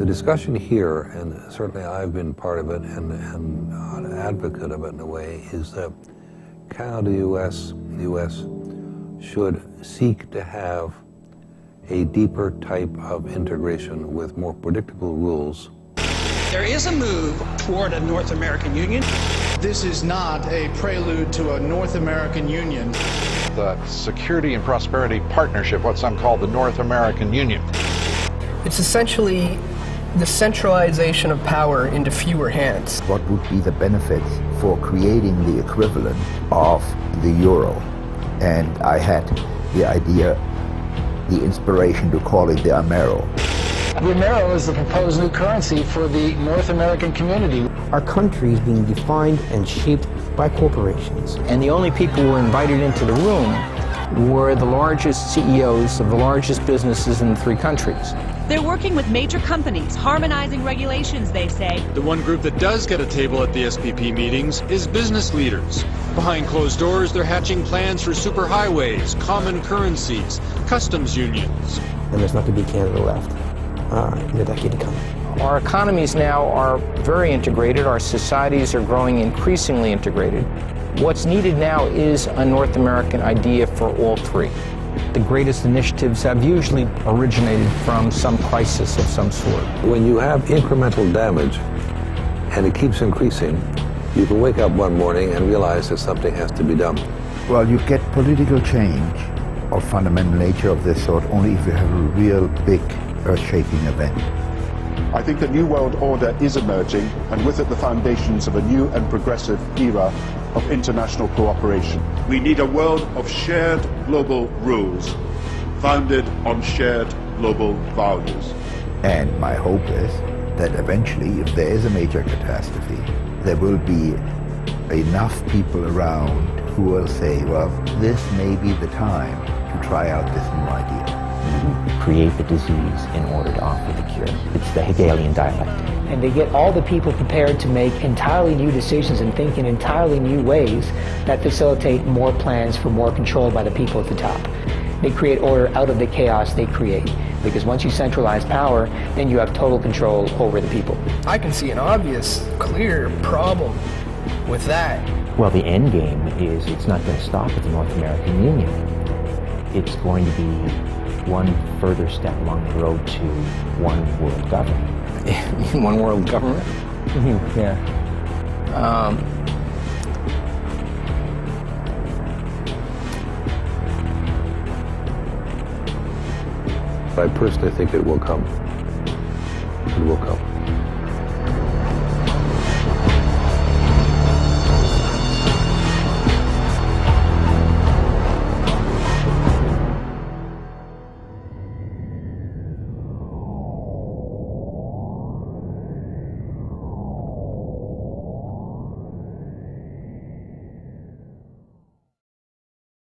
The discussion here, and certainly I've been part of it and an advocate of it in a way, is that Canada, the U.S. should seek to have a deeper type of integration with more predictable rules. There is a move toward a North American Union. This is not a prelude to a North American Union. The Security and Prosperity Partnership, what some call the North American Union. It's essentially the centralization of power into fewer hands. What would be the benefits for creating the equivalent of the euro? And I had the idea, the inspiration to call it the Amero. The Amero is the proposed new currency for the North American community. Our country is being defined and shaped by corporations. And the only people who were invited into the room were the largest CEOs of the largest businesses in the three countries. They're working with major companies, harmonizing regulations, they say. The one group that does get a table at the SPP meetings is business leaders. Behind closed doors, they're hatching plans for superhighways, common currencies, customs unions. And there's not going to be Canada left in the decade to come. Our economies now are very integrated. Our societies are growing increasingly integrated. What's needed now is a North American idea for all three. The greatest initiatives have usually originated from some crisis of some sort. When you have incremental damage and it keeps increasing, you can wake up one morning and realize that something has to be done. Well, you get political change of fundamental nature of this sort only if you have a real big earth-shaking event. I think a new world order is emerging, and with it the foundations of a new and progressive era of international cooperation. We need a world of shared global rules, founded on shared global values. And my hope is that eventually, if there is a major catastrophe, there will be enough people around who will say, well, this may be the time to try out this new idea. Create the disease in order to offer the cure. It's the Hegelian dialectic. And they get all the people prepared to make entirely new decisions and think in entirely new ways that facilitate more plans for more control by the people at the top. They create order out of the chaos they create. Because once you centralize power, then you have total control over the people. I can see an obvious, clear problem with that. Well, the end game is it's not going to stop at the North American Union. It's going to be one further step along the road to one world government. One world government? Mm-hmm. Yeah. I personally think it will come. It will come.